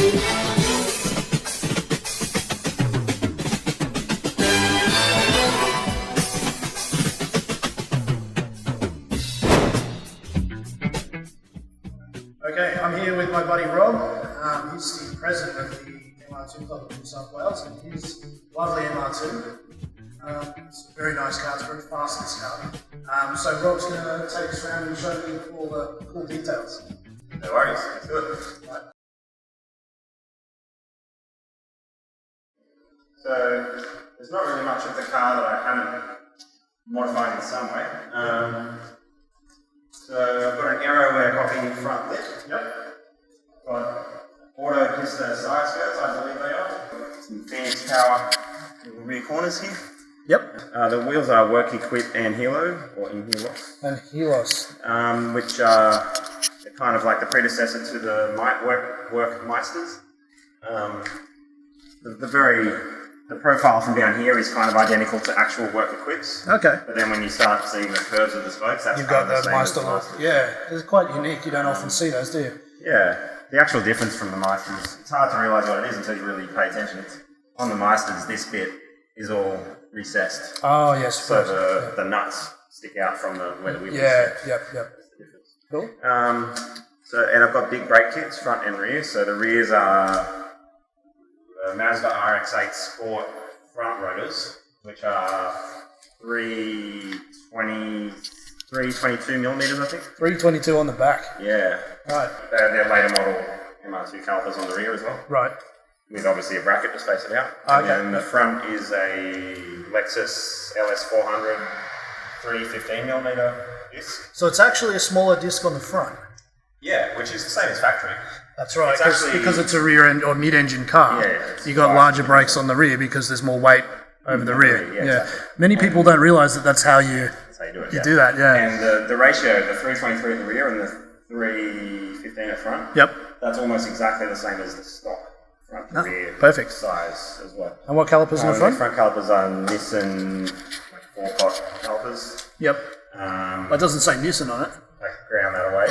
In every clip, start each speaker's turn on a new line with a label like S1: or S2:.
S1: Okay, I'm here with my buddy Rob. He's the president of the MR2 Club of New South Wales, and his lovely MR2. It's a very nice car, it's a very fast this car. So Rob's going to take us around and show me all the cool details.
S2: No worries, let's do it.
S1: Right.
S2: So, there's not really much of the car that I haven't modified in some way. So I've got an Aeroware copy front lip. Yep. Got auto piston side skirts, I believe they are. Some Phoenix power in the rear corners here.
S1: Yep.
S2: The wheels are Work Equip and Hilo, or in Hilos.
S1: And Helos.
S2: Which are kind of like the predecessor to the Work Meisters. The profile from down here is kind of identical to actual Work Equips.
S1: Okay.
S2: But then when you start seeing the curves of the spokes, that's
S1: You've
S2: kind
S1: got
S2: of
S1: the Meister look. Yeah, it's quite unique. You don't often see those, do you?
S2: Yeah. The actual difference from the Meisters, it's hard to realise what it is until you really pay attention. It's, on the Meisters, this bit is all recessed.
S1: Oh, yes.
S2: So the nuts stick out from where the wheel is.
S1: Yep.
S2: That's the difference.
S1: Cool.
S2: And I've got big brake kits, front and rear. So the rears are Mazda RX-8 Sport front rotors, which are 322 millimeters, I think.
S1: 322 on the back.
S2: Yeah.
S1: Right.
S2: They're later model MR2 calipers on the rear as well.
S1: Right.
S2: With obviously a bracket to space it out.
S1: Okay.
S2: And the front is a Lexus LS400 315mm disc.
S1: So it's actually a smaller disc on the front.
S2: Yeah, which is the same as factory.
S1: That's right,
S2: It's
S1: because it's a rear end or mid-engine car.
S2: Yeah,
S1: you got larger brakes on the rear because there's more weight over the rear.
S2: Yeah, exactly.
S1: Many people don't realise that that's how you
S2: do it.
S1: You do that, yeah.
S2: And the ratio, the 323 at the rear and the 315 at front.
S1: Yep.
S2: That's almost exactly the same as the stock front to rear
S1: perfect
S2: size as well.
S1: And what calipers in the front?
S2: The front calipers are Nissan 4-pot calipers.
S1: Yep. It doesn't say Nissan on it.
S2: I ground that away.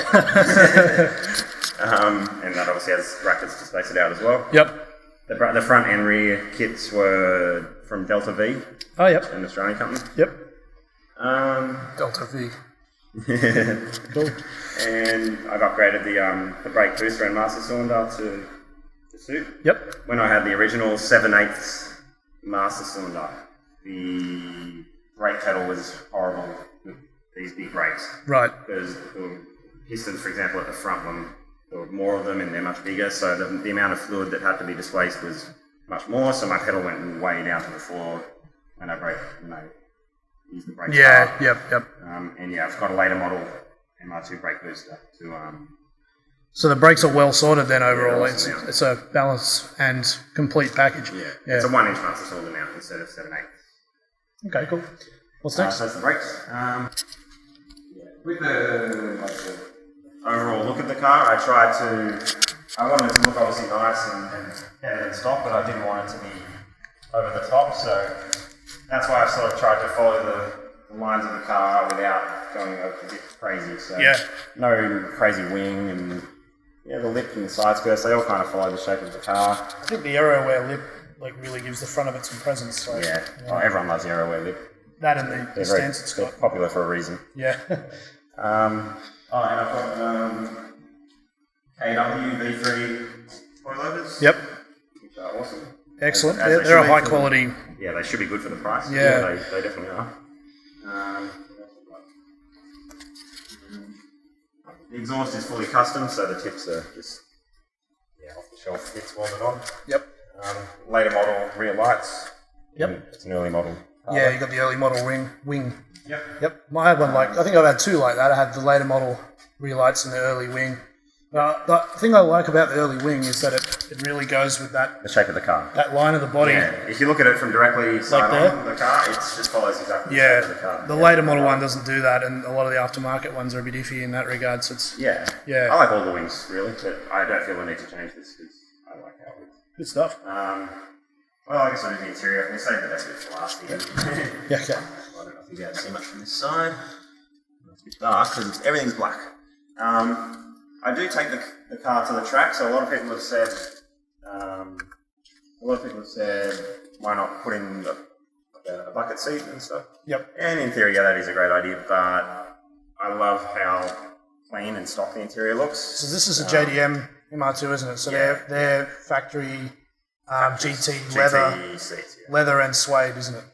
S2: And that obviously has brackets to space it out as well.
S1: Yep.
S2: The front and rear kits were from Delta V.
S1: Oh, yep.
S2: An Australian company.
S1: Yep.
S2: Delta
S1: V. Cool.
S2: And I've upgraded the brake booster and master cylinder to suit.
S1: Yep.
S2: When I had the original 7/8 master cylinder, the brake pedal was horrible with these big brakes.
S1: Right.
S2: Because the pistons, for example, at the front one, there were more of them and they're much bigger, so the amount of fluid that had to be displaced was much more, so my pedal went way down to the floor when I used the brake.
S1: Yeah, yep.
S2: And yeah, I've got a later model MR2 brake booster to...
S1: So the brakes are well sorted then overall.
S2: Yeah,
S1: it's a balanced and complete package.
S2: Yeah. It's a 1-inch master cylinder mount instead of 7/8.
S1: Okay, cool. What's next?
S2: So that's the brakes. With the overall look at the car, I wanted it to look obviously nice and better than stock, but I didn't want it to be over the top, so that's why I sort of tried to follow the lines of the car without going a bit crazy. So no crazy wing, and the lip and the side skirts, they all kind of follow the shape of the car.
S1: I think the Aeroware lip really gives the front of it some presence. So,
S2: Oh, everyone loves the Aeroware lip.
S1: That and the stance it's got.
S2: They're popular for a reason.
S1: Yeah.
S2: And I've got KW V3 coilovers.
S1: Yep.
S2: Which are awesome.
S1: Excellent. They're a high quality.
S2: Yeah, they should be good for the price.
S1: Yeah.
S2: They definitely are. The exhaust is fully custom, so the tips are just off the shelf bits welded on.
S1: Yep.
S2: Later model rear lights.
S1: Yep.
S2: It's an early model.
S1: Yeah, you got the early model wing.
S2: Yep.
S1: I had one I think I've had two like that. I had the later model rear lights and the early wing. The thing I like about the early wing is that it really goes with the
S2: shape of the car.
S1: That line of the body.
S2: Yeah, if you look at it from directly side
S1: there.
S2: on the car, it just follows exactly the shape of the car.
S1: The later model one doesn't do that, and a lot of the aftermarket ones are a bit iffy in that regard. So it's
S2: I like all the wings really, but I don't feel the need to change this because I like how it looks.
S1: Good stuff.
S2: Well, I guess I do the interior. We saved the best bit for last year.
S1: Yeah, okay.
S2: I don't know if you guys see much from this side. It's a bit dark because everything's black. I do take the car to the track, so a lot of people have said a lot of people have said, why not put in a bucket seat and stuff?
S1: Yep.
S2: And in theory, yeah, that is a great idea, but I love how clean and stock the interior looks.
S1: So this is a JDM MR2, isn't it? So they're factory GT leather,
S2: seats,
S1: leather and suede, isn't it?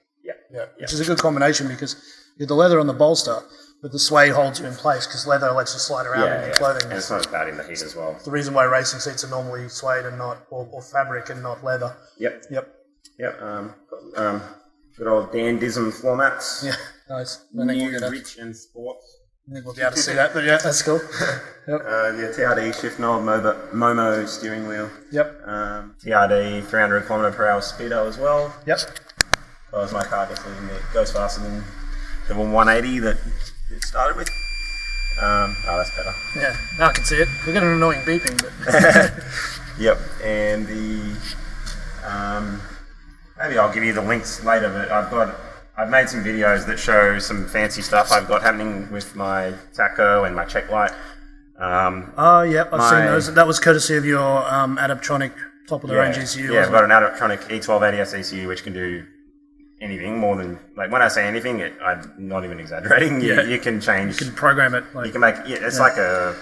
S2: Yeah.
S1: Which is a good combination because you have the leather on the bolster, but the suede holds you in place because leather lets you slide around in your clothing.
S2: And it's not as bad in the heat as well.
S1: The reason why racing seats are normally suede and not, or fabric and not leather.
S2: Yep. Good old Dan Dism floor mats.
S1: Yeah, nice.
S2: New, rich and sports.
S1: I think we'll be able to see that, but yeah, that's cool. Yep.
S2: The TRD shift knob, Momo steering wheel.
S1: Yep.
S2: TRD 300 km/h speedo as well.
S1: Yep.
S2: That was my car, definitely goes faster than the 180 that it started with. That's better.
S1: Yeah, now I can see it. We get an annoying beeping, but
S2: Yep, and maybe I'll give you the links later, but I've made some videos that show some fancy stuff I've got happening with my tacho and my check light.
S1: Yep, I've seen those. That was courtesy of your Adaptronic top of the range ECU.
S2: Yeah, I've got an Adaptronic E1280S ECU which can do anything more than, like, when I say anything, I'm not even exaggerating. You can change.
S1: You can program it.
S2: You can make it's like a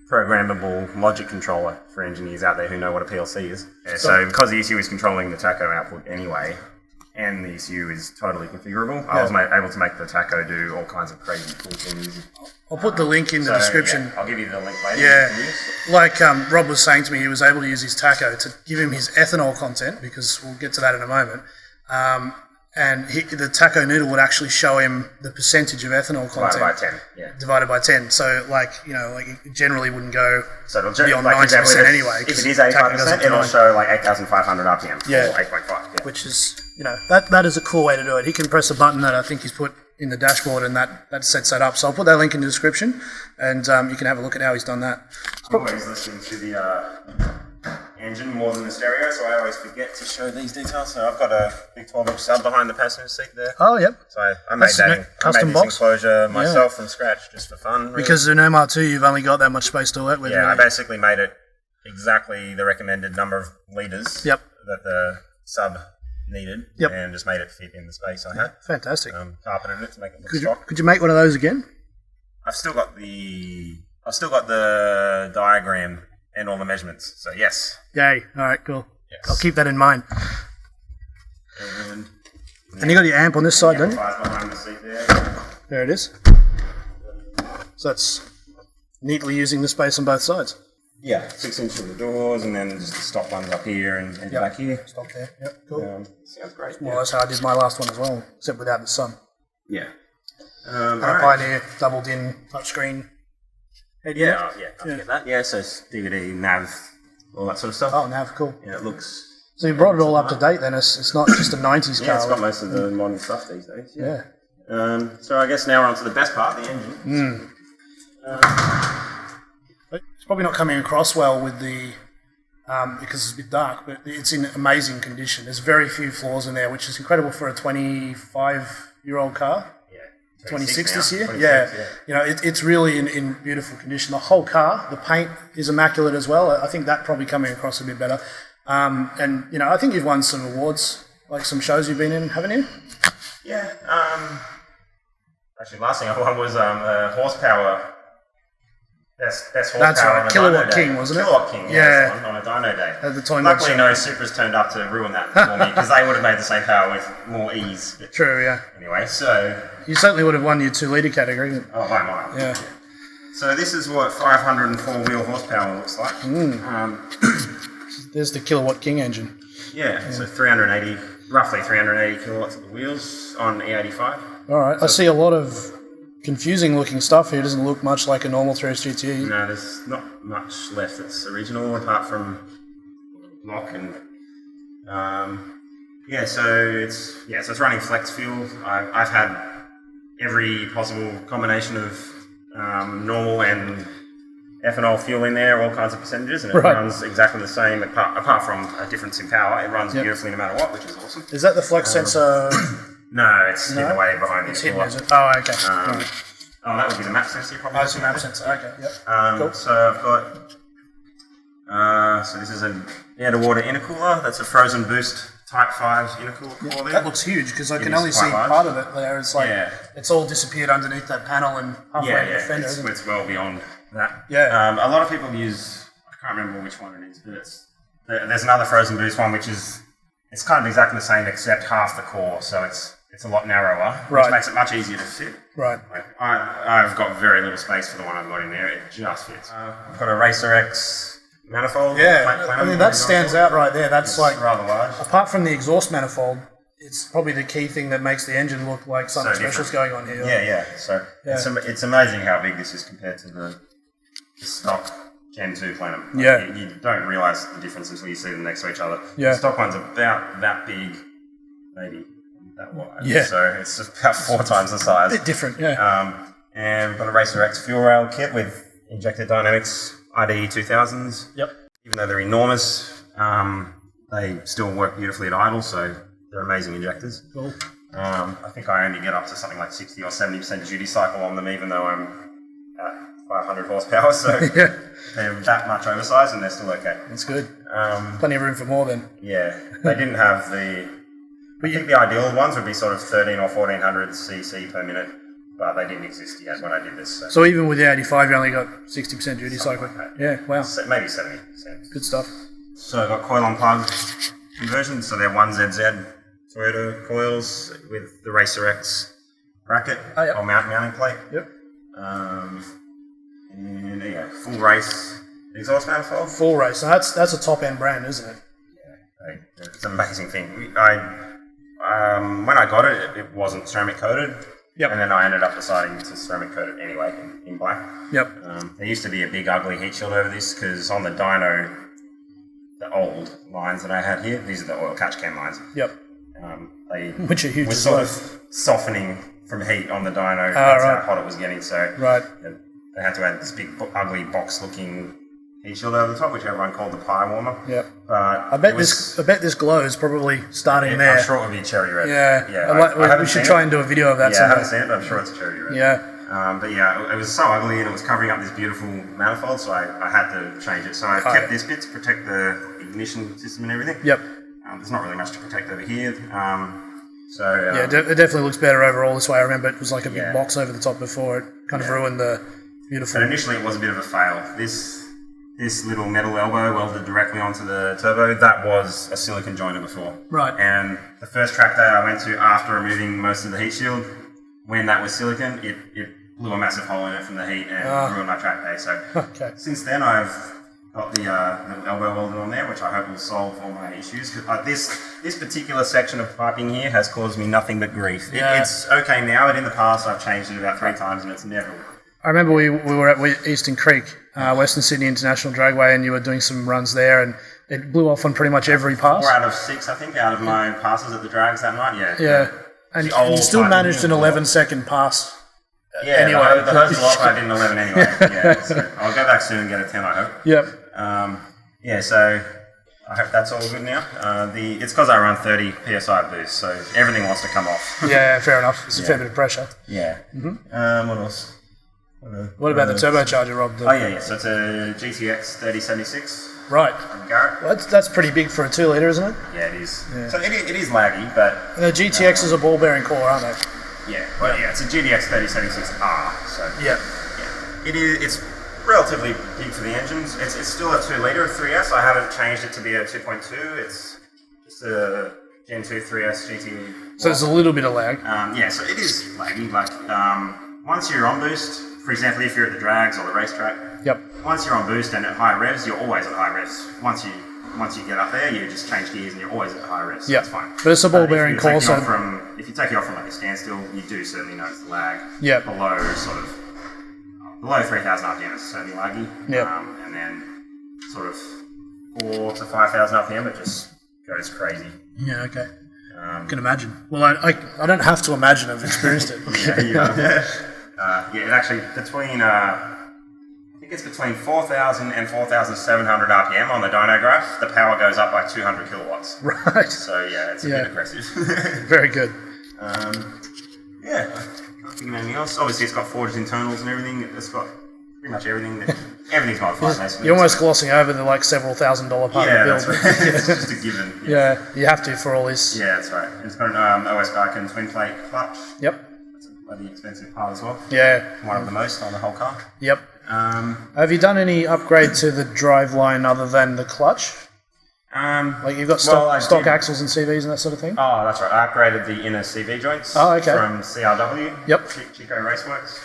S2: programmable logic controller for engineers out there who know what a PLC is. Yeah, so because the ECU is controlling the tacho output anyway, and the ECU is totally configurable, I was able to make the tacho do all kinds of crazy cool things.
S1: I'll put the link in the description.
S2: Yeah, I'll give you the link later.
S1: Yeah, like Rob was saying to me, he was able to use his tacho to give him his ethanol content, because we'll get to that in a moment. And the tacho noodle would actually show him the percentage of ethanol content.
S2: Divided by 10, yeah.
S1: Divided by 10. So, it generally wouldn't go beyond
S2: like
S1: 90% anyway.
S2: If it is 85%, it'll show like 8,500 RPM or 8.5. Yeah.
S1: Which is, that is a cool way to do it. He can press a button that I think he's put in the dashboard, and that sets that up. So I'll put that link in the description, and you can have a look at how he's done that.
S2: I'm always listening to the engine more than the stereo, so I always forget to show these details. So I've got a big 12-inch sub behind the passenger seat there.
S1: Oh, yep.
S2: So I made
S1: custom
S2: this
S1: box
S2: enclosure myself from scratch, just for fun. Really.
S1: Because in MR2 you've only got that much space to work with.
S2: Yeah, I basically made it exactly the recommended number of litres that the sub needed, and just made it fit in the space I had.
S1: Fantastic.
S2: Carpeted it to make it look stock.
S1: Could you make one of those again?
S2: I've still got the diagram and all the measurements, so yes.
S1: Yay, alright, cool.
S2: Yes.
S1: I'll keep that in mind. And you got your amp on this side, don't you?
S2: Behind the seat there.
S1: There it is. So that's neatly using the space on both sides.
S2: Yeah, 6 inch for the doors, and then just the stock ones up here and back here.
S1: Stop there, yep, cool.
S2: Sounds great.
S1: Well, that's how I did my last one as well, except without the sun.
S2: Yeah.
S1: Pioneer, doubled-in touchscreen.
S2: I get that. Yeah, so it's DVD, nav, all that sort of stuff.
S1: Oh, nav, cool.
S2: Yeah, it looks...
S1: So you brought it all up to date then, it's not just a 90s car.
S2: Yeah, it's got most of the modern stuff these days.
S1: Yeah.
S2: So I guess now we're on to the best part, the engine.
S1: It's probably not coming across well with the... because it's a bit dark, but it's in amazing condition. There's very few flaws in there, which is incredible for a 25-year-old car. 26 this year? 26, yeah. It's really in beautiful condition. The whole car, the paint is immaculate as well. I think that probably coming across a bit better. And I think you've won some awards, like some shows you've been in, haven't you?
S2: Yeah. Actually, last thing I won was horsepower. Best horsepower.
S1: That's right, Kilowatt King, wasn't it?
S2: Kilowatt King, yeah. On a dyno day.
S1: At the time.
S2: Luckily, no Supras turned up to ruin that for me, because they would have made the same power with more ease.
S1: True, yeah.
S2: Anyway, so...
S1: You certainly would have won your 2-litre category.
S2: Oh, by mine.
S1: Yeah.
S2: So this is what 504 wheel horsepower looks like.
S1: There's the Kilowatt King engine.
S2: Yeah, so roughly 380 kilowatts of the wheels on E85.
S1: All right, so I see a lot of confusing looking stuff here. It doesn't look much like a normal 3S GTE.
S2: No, there's not much left that's original apart from lock and so it's running flex fuel. I've had every possible combination of normal and ethanol fuel in there, all kinds of percentages, and it runs exactly the same apart from a difference in power. It runs beautifully no matter what, which is awesome.
S1: Is that the flex sensor?
S2: No, it's hidden away behind the
S1: It's hidden, is it? Oh, okay.
S2: That would be the map sensor, probably.
S1: Oh, it's the map sensor. Okay, yep.
S2: Cool. So I've So this is an air-to-water intercooler. That's a frozen boost Type 5 intercooler core there.
S1: That looks huge because I
S2: It
S1: can
S2: is
S1: only
S2: quite
S1: see
S2: large.
S1: part of it there. It's like it's all disappeared underneath that panel and halfway in the fender, isn't it?
S2: It's well beyond that.
S1: Yeah.
S2: A lot of people use, I can't remember which one it is, but there's another frozen boost one which is, it's kind of exactly the same except half the core, so it's a lot narrower, which makes it much easier to fit.
S1: Right.
S2: Like, I've got very little space for the one I've got in there, it just fits. I've got a Racer X manifold.
S1: Yeah, I mean that stands out right there. That's
S2: It's
S1: like,
S2: rather large.
S1: apart from the exhaust manifold, it's probably the key thing that makes the engine look like something special's going on here.
S2: Yeah. So it's amazing how big this is compared to the stock Gen 2 Plenum. Like,
S1: Yeah.
S2: You don't realise the difference until you see them next to each other.
S1: Yeah.
S2: The stock one's about that big, maybe that wide.
S1: Yeah.
S2: So it's just about 4 times the size.
S1: A bit different, yeah.
S2: And we've got a Racer X fuel rail kit with Injector Dynamics IDE 2000s.
S1: Yep.
S2: Even though they're enormous, they still work beautifully at idle, so they're amazing injectors.
S1: Cool.
S2: I think I only get up to something like 60 or 70% duty cycle on them, even though I'm at 500 horsepower, so they're that much oversized and they're still okay.
S1: That's good. Plenty of room for more then.
S2: Yeah, they didn't have I think the ideal ones would be sort of 13 or 1400 cc per minute, but they didn't exist yet when I did this.
S1: So even with the 85, you only got 60% duty cycle.
S2: Like that.
S1: Yeah, wow.
S2: Maybe 70%.
S1: Good stuff.
S2: So I've got coil on plug conversions, so they're 1ZZ Toyota coils with the Racer X bracket or mounting plate.
S1: Yep.
S2: And yeah, full race exhaust manifold.
S1: Full race. So that's a top end brand, isn't it?
S2: Yeah, it's an amazing thing. When I got it, it wasn't ceramic coated.
S1: Yep.
S2: And then I ended up deciding to ceramic coat it anyway in black.
S1: Yep.
S2: There used to be a big ugly heat shield over this because on the dyno, the old lines that I had here, these are the oil catch cam lines.
S1: Yep.
S2: They
S1: Which are huge
S2: were
S1: as
S2: sort
S1: well.
S2: of softening from heat on the dyno. That's how hot it was getting. So they had to add this big ugly box looking heat shield over the top, which everyone called the pie warmer.
S1: Yep.
S2: But
S1: I bet this glow is probably starting there.
S2: I'm sure it would be cherry red.
S1: Yeah. We should try and do a video of that.
S2: Yeah, I haven't seen it, but I'm sure it's cherry red.
S1: Yeah.
S2: But yeah, it was so ugly and it was covering up this beautiful manifold, so I had to change it. So I kept this bit to protect the ignition system and everything.
S1: Yep.
S2: There's not really much to protect over here.
S1: It definitely looks better overall this way. I remember it was like a big box over the top before. It kind of ruined the beautiful...
S2: But initially it was a bit of a fail. This little metal elbow welded directly onto the turbo, that was a silicon joiner before.
S1: Right.
S2: And the first track day I went to after removing most of the heat shield, when that was silicon, it blew a massive hole in it from the heat and ruined my track day. So since then I've got the elbow welded on there, which I hope will solve all my issues. This particular section of piping here has caused me nothing but grief. It's okay now, but in the past I've changed it about 3 times and it's never worked.
S1: I remember we were at Eastern Creek, Western Sydney International Dragway, and you were doing some runs there, and it blew off on pretty much every pass.
S2: 4 out of 6, I think, out of my passes at the drags that night.
S1: Yeah. And you still managed an 11-second pass.
S2: Anyway, the hose off, I did an 11 anyway. So I'll go back soon and get a 10, I hope.
S1: Yep.
S2: So I hope that's all good now. It's because I run 30 PSI boost, so everything wants to come off.
S1: Yeah, fair enough. It's a fair bit of pressure.
S2: Yeah. What else?
S1: What about the turbocharger, Rob?
S2: So it's a GTX 3076.
S1: Right.
S2: Garrett.
S1: Well, that's pretty big for a 2 litre, isn't it?
S2: Yeah, it is. Yeah. So it is laggy, but...
S1: And the GTX is a ball bearing core, aren't they?
S2: Yeah. Well, it's a GTX 3076R. So
S1: yeah.
S2: It's relatively big for the engines. It's still a 2 litre 3S. I haven't changed it to be a 2.2. It's just a Gen 2 3S GT.
S1: So there's a little bit of lag.
S2: So it is laggy. Like once you're on boost, for example, if you're at the drags or the racetrack, once you're on boost and at high revs, you're always at high revs. Once you get up there, you just change gears and you're always at high revs. So it's fine.
S1: But it's a ball bearing core, so
S2: if you take it off from like a standstill, you do certainly notice the lag. Below 3,000 RPM, it's certainly laggy. And then sort of 4 to 5,000 RPM, it just goes crazy.
S1: Yeah. Okay. I can imagine. Well, I don't have to imagine. I've experienced it.
S2: It actually I think it's between 4,000 and 4,700 RPM on the dyno graph. The power goes up by 200 kilowatts.
S1: Right.
S2: So it's a bit aggressive.
S1: Very good.
S2: I can't think of anything else. Obviously, it's got forged internals and everything. It's got pretty much everything that everything's modified basically.
S1: You're almost glossing over the like several $1,000 part of the build.
S2: That's right. It's just a given.
S1: Yeah, you have to for all this.
S2: Yeah, that's right. It's got an OS Icon twin plate clutch.
S1: Yep.
S2: That's a bloody expensive part as well.
S1: Yeah.
S2: One of the most on the whole car.
S1: Yep. Have you done any upgrade to the driveline other than the clutch? Like you've got stock axles and CVs and that sort of thing?
S2: Oh, that's right. I upgraded the inner CV joints from CRW.
S1: Yep.
S2: Chico Raceworks.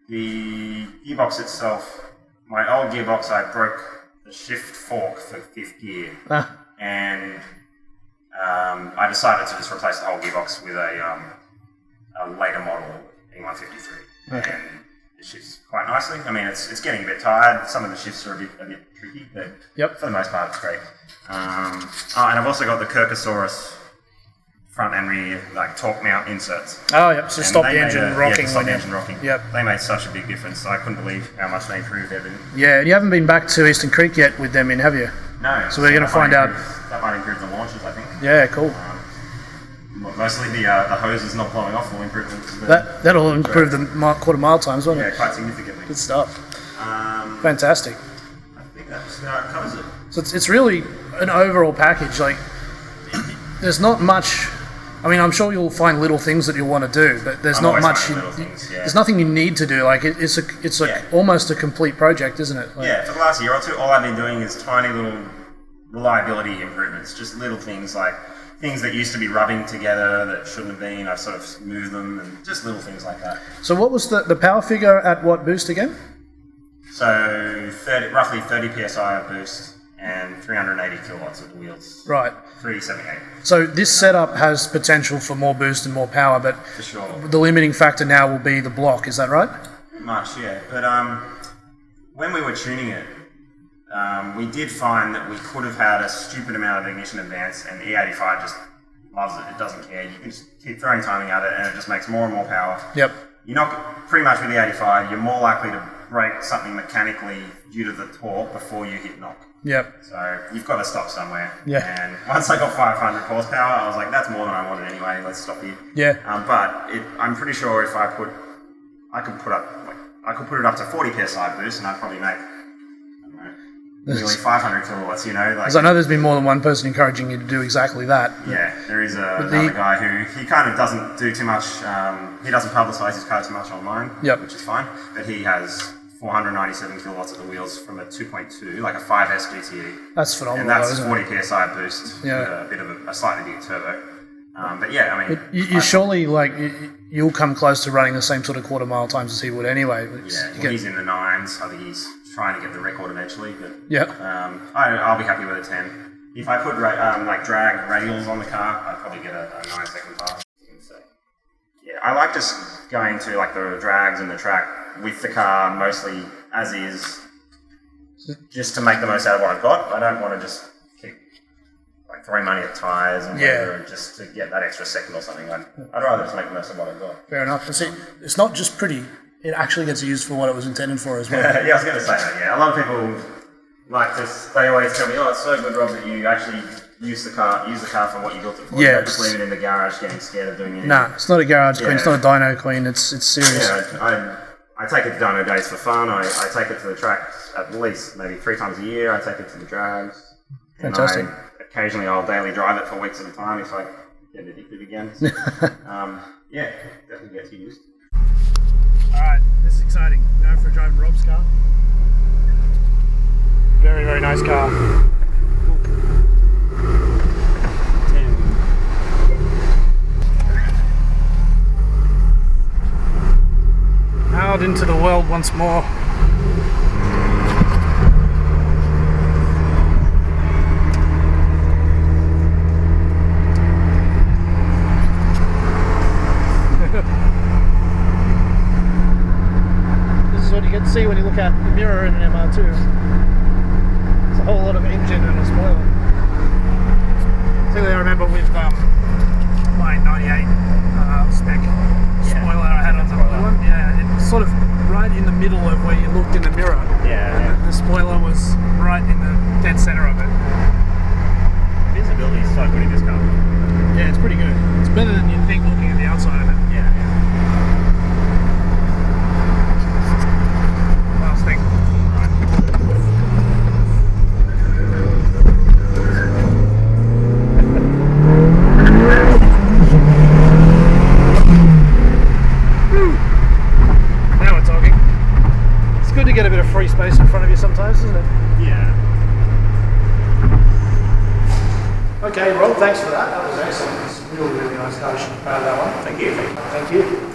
S2: The gearbox itself, my old gearbox, I broke the shift fork for 5th gear. And I decided to just replace the whole gearbox with a later model E153.
S1: Okay.
S2: And it shifts quite nicely. I mean, it's getting a bit tired. Some of the shifts are a bit tricky, but for the most part, it's great. And I've also got the Kirkosaurus front and rear like torque mount inserts.
S1: Oh, yep. So stop the engine rocking.
S2: Stop the engine rocking.
S1: Yep.
S2: They made such a big difference. I couldn't believe how much they improved everything.
S1: Yeah, and you haven't been back to Eastern Creek yet with them in, have you?
S2: No.
S1: So we're going to find out.
S2: That might improve the launches, I think.
S1: Yeah, cool.
S2: Mostly the hoses not blowing off will improve them.
S1: That'll improve the quarter mile times, won't it?
S2: Yeah, quite significantly.
S1: Good stuff. Fantastic.
S2: I think that covers it.
S1: So it's really an overall package. Like, there's not much. I mean, I'm sure you'll find little things that you'll want to do, but there's not much. There's nothing you need to do. Like, it's almost a complete project, isn't it? Like,
S2: yeah. For the last year or two, all I've been doing is tiny little reliability improvements, just little things like things that used to be rubbing together that shouldn't have been. I've sort of moved them, and just little things like that. So
S1: what was the power figure at what boost again?
S2: So roughly 30 psi of boost and 380 kilowatts of the wheels.
S1: Right.
S2: 378.
S1: So this setup has potential for more boost and more power, but
S2: for sure, the
S1: limiting factor now will be the block. Is that right?
S2: Pretty much, yeah. But when we were tuning it, we did find that we could have had a stupid amount of ignition advance, and E85 just loves it. It doesn't care. You can just keep throwing timing at it, and it just makes more and more power.
S1: Yep.
S2: You're not pretty much with E85. You're more likely to break something mechanically due to the torque before you hit knock.
S1: Yep.
S2: So you've got to stop somewhere.
S1: Yeah.
S2: And once I got 500 horsepower, I was like, that's more than I wanted anyway. Let's stop here.
S1: Yeah.
S2: But I'm pretty sure if I could put it up to 40 psi boost, and I'd probably make nearly 500 kilowatts. You know,
S1: because I know there's been more than one person encouraging you to do exactly that.
S2: Yeah, there is another guy who he kind of doesn't do too much. He doesn't publicise his car too much online,
S1: yep,
S2: which is fine. But he has 497 kilowatts at the wheels from a 2.2, like a 5S GTE.
S1: That's phenomenal.
S2: And that's 40 psi boost with a bit of a slightly bigger turbo. But yeah, I mean,
S1: you surely you'll come close to running the same sort of quarter mile times as he would anyway.
S2: He's in the 9s. I think he's trying to get the record eventually. But
S1: yeah,
S2: I'll be happy with a 10. If I put like drag radials on the car, I'd probably get a 9-second pass. So, yeah, I like just going to like the drags and the track with the car mostly as is, just to make the most out of what I've got. I don't want to just keep like throwing money at tyres and whatever just to get that extra second or something. I'd rather just make the most of what I've got.
S1: Fair enough. And see, it's not just pretty; it actually gets used for what it was intended for as well.
S2: Yeah, I was going to say that. Yeah, a lot of people like this. They always tell me, "Oh, it's so good, Rob, that you actually use the car for what you built it for.
S1: Yeah,
S2: you don't just leave it in the garage, getting scared of doing anything."
S1: Nah, it's not a garage queen. It's not a dyno queen. It's serious.
S2: Yeah, I take it to dyno days for fun. I take it to the track at least maybe 3 times a year. I take it to the drags.
S1: Fantastic.
S2: And occasionally I'll daily drive it for weeks at a time if I get addicted again. So, yeah, definitely gets used.
S1: Alright, this is exciting. Now for driving Rob's car. Very, very nice car. Out into the world once more. This is what you get to see when you look at the mirror in an MR2. It's a whole lot of engine and a spoiler. Particularly I remember with my 98 spec spoiler I had on the other one. Yeah, it was sort of right in the middle of where you looked in the mirror.
S2: Yeah.
S1: The spoiler was right in the dead center of it.
S2: Visibility is so good in this car.
S1: Yeah, it's pretty good. It's better than you'd think looking at the outside of it.
S2: Yeah.
S1: Last thing. free space in front of you sometimes, isn't it?
S2: Yeah.
S1: Okay, Rob, thanks for that. That was excellent. It's really, really nice notion about that one.
S2: Thank you.
S1: Thank you.